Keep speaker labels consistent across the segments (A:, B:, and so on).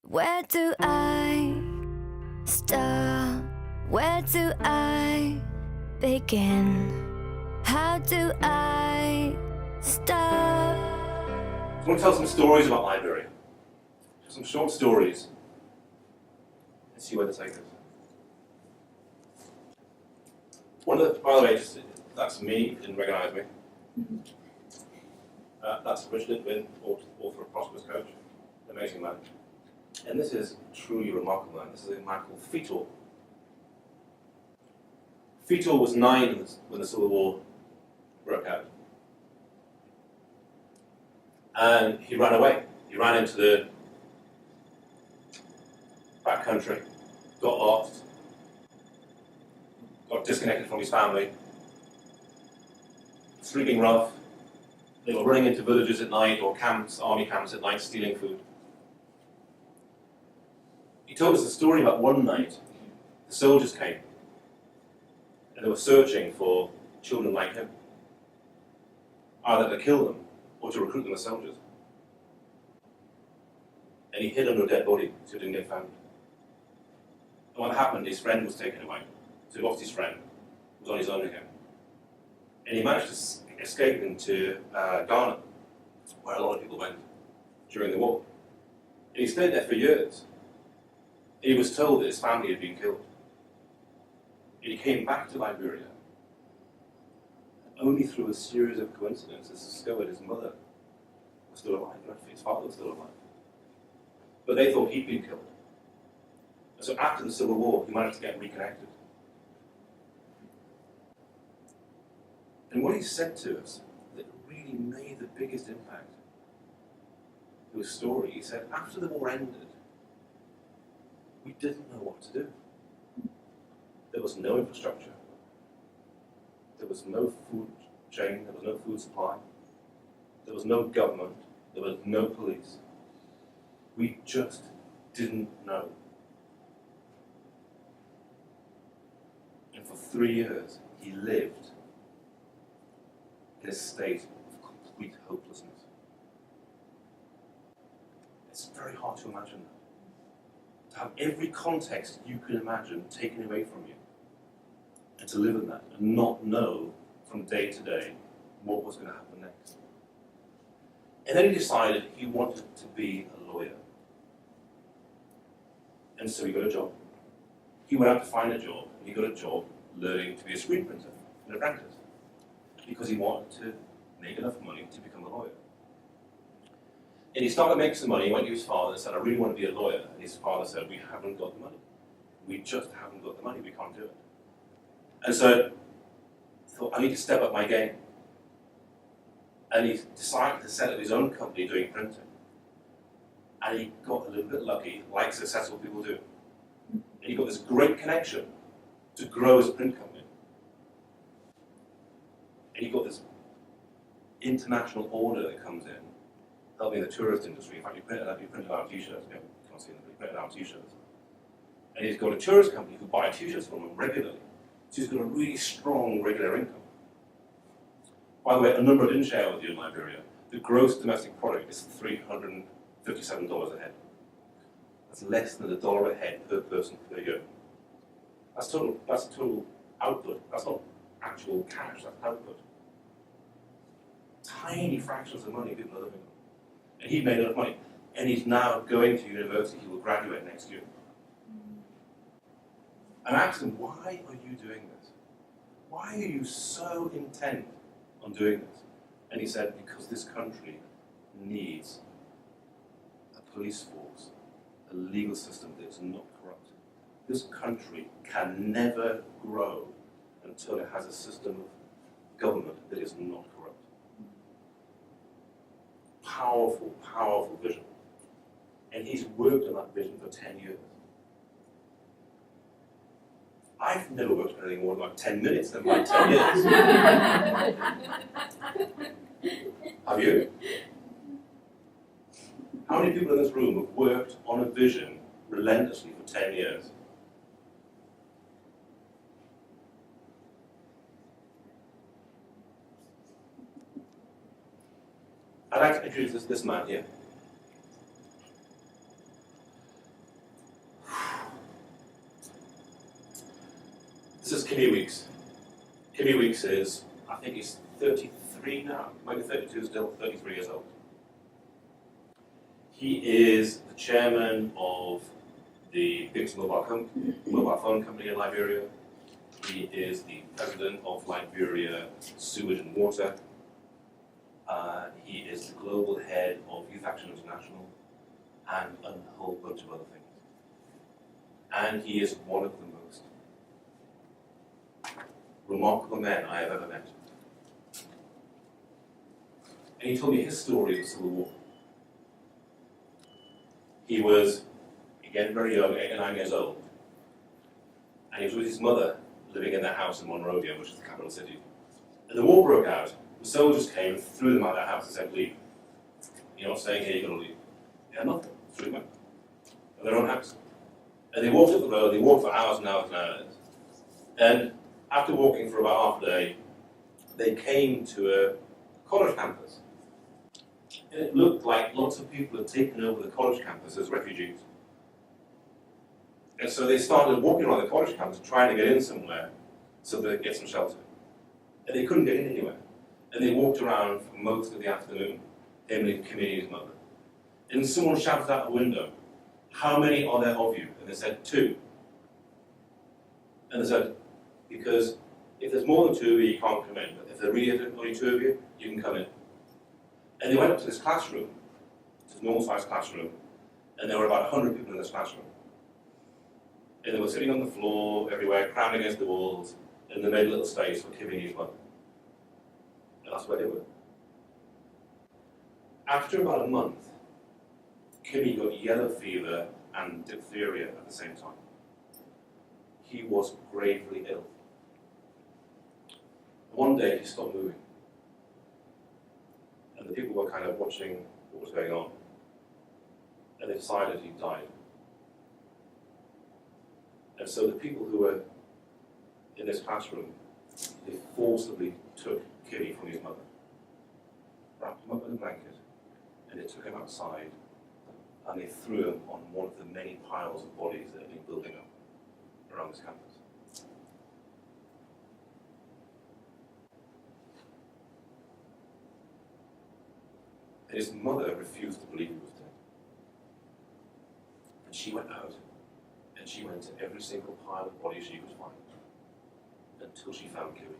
A: Where do I start? Where do I begin? How do I start?
B: I want to tell some stories about Liberia. Some short stories. And see where they take us. One of the, by the way, that's me, if you didn't recognise me. That's Richard Litvin, author of Prosperous Coach, amazing man. And this is truly remarkable man. This is a man called Fetal. Fetal was 9 when the Civil War broke out. And he ran away. He ran into the back country, got lost, got disconnected from his family, sleeping rough. They were running into villages at night or camps, army camps at night, stealing food. He told us a story about one night, the soldiers came and they were searching for children like him, either to kill them or to recruit them as soldiers. And he hid under a dead body so he didn't get found. And what happened, his friend was taken away. So he lost his friend, he was on his own again. And he managed to escape into Ghana, where a lot of people went during the war. And he stayed there for years. He was told that his family had been killed. And he came back to Liberia. And only through a series of coincidences discovered his mother was still alive, and his father was still alive. But they thought he'd been killed. And so after the Civil War, he managed to get reconnected. And what he said to us that really made the biggest impact to his story, he said, after the war ended, we didn't know what to do. There was no infrastructure. There was no food chain. There was no food supply. There was no government. There was no police. We just didn't know. And for 3 years, he lived in a state of complete hopelessness. It's very hard to imagine that. To have every context you can imagine taken away from you, and to live in that, and not know from day to day what was going to happen next. And then he decided he wanted to be a lawyer. And so he got a job. He went out to find a job, and he got a job learning to be a screen printer, an apprentice, because he wanted to make enough money to become a lawyer. And he started making some money. He went to his father and said, I really want to be a lawyer. And his father said, we haven't got the money. We just haven't got the money. We can't do it. And so he thought, I need to step up my game. And he decided to set up his own company doing printing. And he got a little bit lucky, like successful people do. And he got this great connection to grow as a print company. And he got this international order that comes in, helping the tourist industry. In fact, he printed out t-shirts. You can't see them, but he printed out t-shirts. And he's got a tourist company who buy t-shirts from him regularly. So he's got a really strong regular income. By the way, a number I didn't share with you in Liberia. The gross domestic product is $357 a head. That's less than $1 a head per person per year. That's total output. That's not actual cash, that's output. Tiny fractions of money people are living on. And he made enough money. And he's now going to university. He will graduate next year. And I asked him, why are you doing this? Why are you so intent on doing this? And he said, because this country needs a police force, a legal system that is not corrupt. This country can never grow until it has a system of government that is not corrupt. Powerful, powerful vision. And he's worked on that vision for 10 years. I've never worked on anything more than like 10 minutes than like 10 years. Have you? How many people in this room have worked on a vision relentlessly for 10 years? I'd like to introduce this man here. This is Kimmy Weeks. Kimmy Weeks is, I think he's 33 now, maybe 32 still, 33 years old. He is the chairman of the biggest mobile phone company in Liberia. He is the president of Liberia Sewage and Water. He is the global head of Youth Action International and a whole bunch of other things. And he is one of the most remarkable men I have ever met. And he told me his story of the Civil War. He was, again, very young, 8 or 9 years old, and he was with his mother living in their house in Monrovia, which is the capital city. And the war broke out. The soldiers came and threw them out of their house and said, leave. You're not staying here, you're going to leave. They had nothing. Threw them out of their own house. And they walked up the road, they walked for hours and hours and hours. And after walking for about half a day, they came to a college campus. And it looked like lots of people had taken over the college campus as refugees. And so they started walking around the college campus trying to get in somewhere so they could get some shelter. And they couldn't get in anywhere. And they walked around for most of the afternoon, him and Kimmy's mother. And someone shouted out the window, how many are there of you? And they said, 2. And they said, because if there's more than 2 of you, you can't come in. But if there really is only 2 of you, you can come in. And they went up to this classroom, it's a normal-sized classroom, and there were about 100 people in this classroom. And they were sitting on the floor, everywhere, crammed against the walls, and they made a little space for Kimmy and his mother. And that's where they were. After about a month, Kimmy got yellow fever and diphtheria at the same time. He was gravely ill. One day he stopped moving. And the people were kind of watching what was going on. And they decided he died. And so the people who were in this classroom, they forcibly took Kimmy from his mother, wrapped him up in a blanket, and they took him outside, and they threw him on one of the many piles of bodies that had been building up around this campus. And his mother refused to believe he was dead. And she went out, and she went to every single pile of bodies she could find, until she found Kimmy.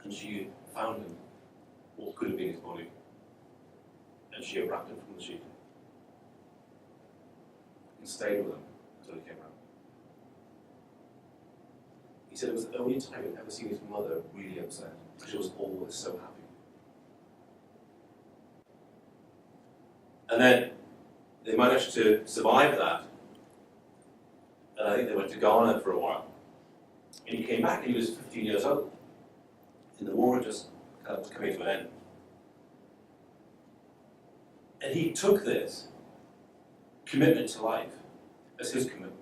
B: And she found him, what could have been his body, and she unwrapped him from the sheet and stayed with him until he came around. He said it was the only time he'd ever seen his mother really upset, because she was always so happy. And then they managed to survive that, and I think they went to Ghana for a while. And he came back and he was 15 years old. And the war had just kind of was coming to an end. And he took this commitment to life as his commitment.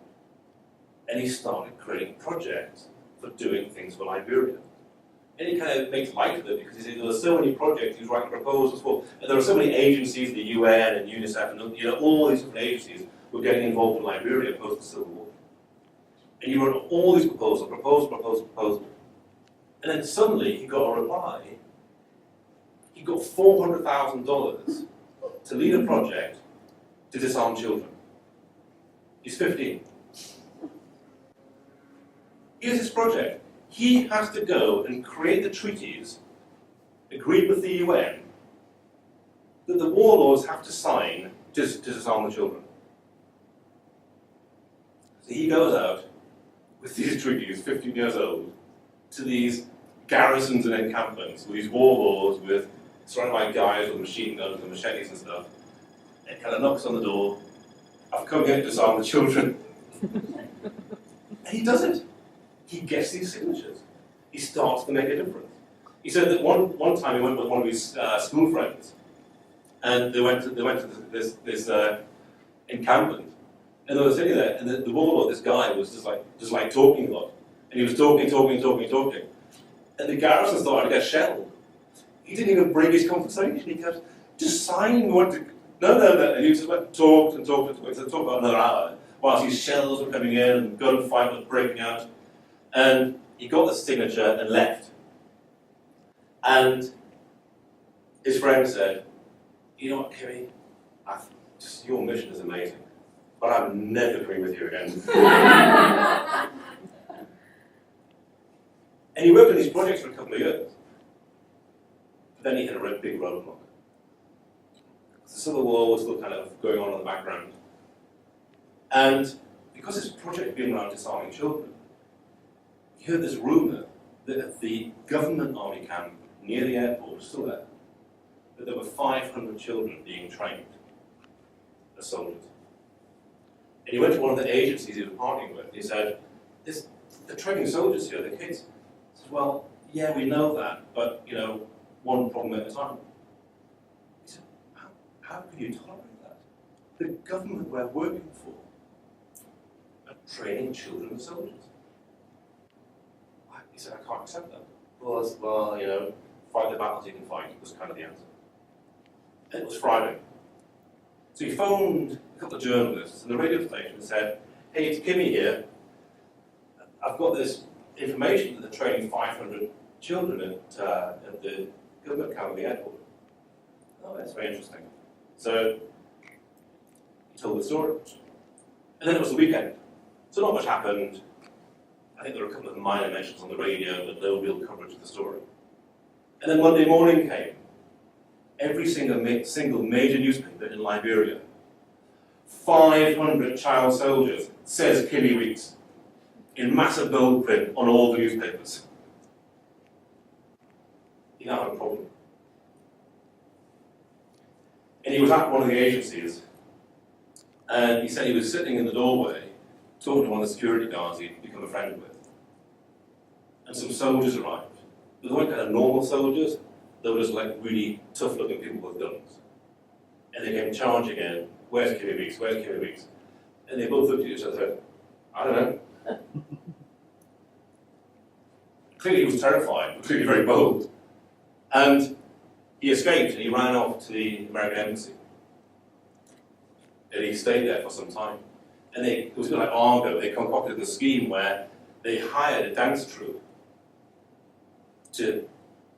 B: And he started creating projects for doing things for Liberia. And he kind of makes light of it because he said there were so many projects he was writing proposals for, and there were so many agencies, the UN and UNICEF, and all these different agencies were getting involved in Liberia post the Civil War. And he wrote all these proposals. And then suddenly he got a reply. He got $400,000 to lead a project to disarm children. He's 15. Here's his project. He has to go and create the treaties agreed with the UN that the warlords have to sign to disarm the children. So he goes out with these treaties, 15 years old, to these garrisons and encampments with these warlords surrounded by guys with machine guns and machetes and stuff, and kind of knocks on the door. I've come here to disarm the children. And he does it. He gets these signatures. He starts to make a difference. He said that one time he went with one of his school friends, and they went to this encampment, and they were sitting there, and the warlord, this guy, was just like talking a lot, and he was talking, and the garrison started to get shelled. He didn't even break his conversation. He goes, "Just sign." No. And he just went talked about another hour. whilst these shells were coming in and gunfight was breaking out. And he got the signature and left. And his friend said, "You know what, Kimmy? Your mission is amazing, but I'm never coming with you again." And he worked on these projects for a couple of years. But then he hit a big roadblock. The Civil War was still kind of going on in the background. And because this project had been around disarming children, he heard this rumour that at the government army camp near the airport, still there, that there were 500 children being trained as soldiers. And he went to one of the agencies he was partnering with, and he said, "They're training soldiers here, they're kids." He said, "Well, yeah, we know that, but, one problem at a time." He said, how can you tolerate that? The government we're working for are training children as soldiers. He said, "I can't accept that." Well, fight the battles you can fight was kind of the answer. And it was Friday. So he phoned a couple of journalists and the radio station and said, "Hey, it's Kimmy here. I've got this information that they're training 500 children at the government camp at the airport." "Oh, that's very interesting." So he told the story. And then it was the weekend. So not much happened. I think there were a couple of minor mentions on the radio, but no real coverage of the story. And then Monday morning came. Every single major newspaper in Liberia, 500 child soldiers, says Kimmy Weeks, in massive bold print on all the newspapers. He now had a problem. And he was at one of the agencies, and he said he was sitting in the doorway, talking to one of the security guards he'd become a friend with. And some soldiers arrived. But they weren't kind of normal soldiers, they were just like really tough-looking people with guns. And they came charging in, "Where's Kimmy Weeks? Where's Kimmy Weeks?" And they both looked at each other and said, "I don't know." Clearly he was terrified, but clearly very bold. And he escaped and he ran off to the American embassy. And he stayed there for some time. And it was a bit like Argo, they concocted a scheme where they hired a dance troupe to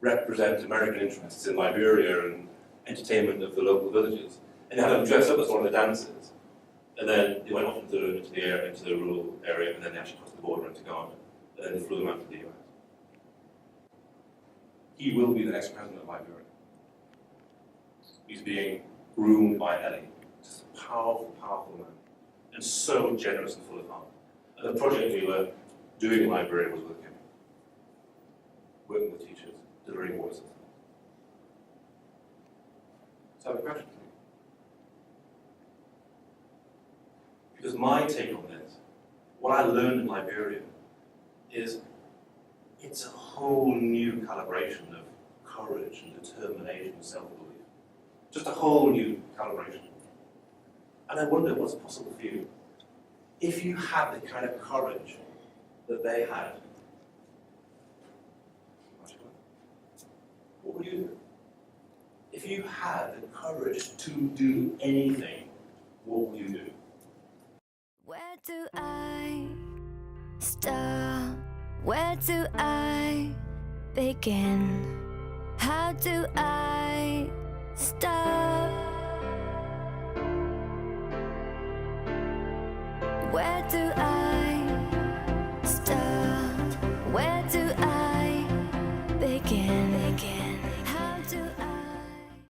B: represent American interests in Liberia and entertainment of the local villages. And they had them dressed up as one of the dancers. And then they went off into the rural area, and then they actually crossed the border into Ghana. And then they flew them out to the US. He will be the next president of Liberia. He's being groomed by Ellie. Just a powerful, powerful man. And so generous and full of heart. And the project we were doing in Liberia was with him. Working with teachers, delivering voices. So I have a question for you. Because my take on this, what I learned in Liberia, is it's a whole new calibration of courage and determination and self-belief. Just a whole new calibration. And I wonder what's possible for you. If you had the kind of courage that they had, what would you do? If you had the courage to do anything, what would you do?
A: Where do I start? Where do I begin? How do I stop? Where do I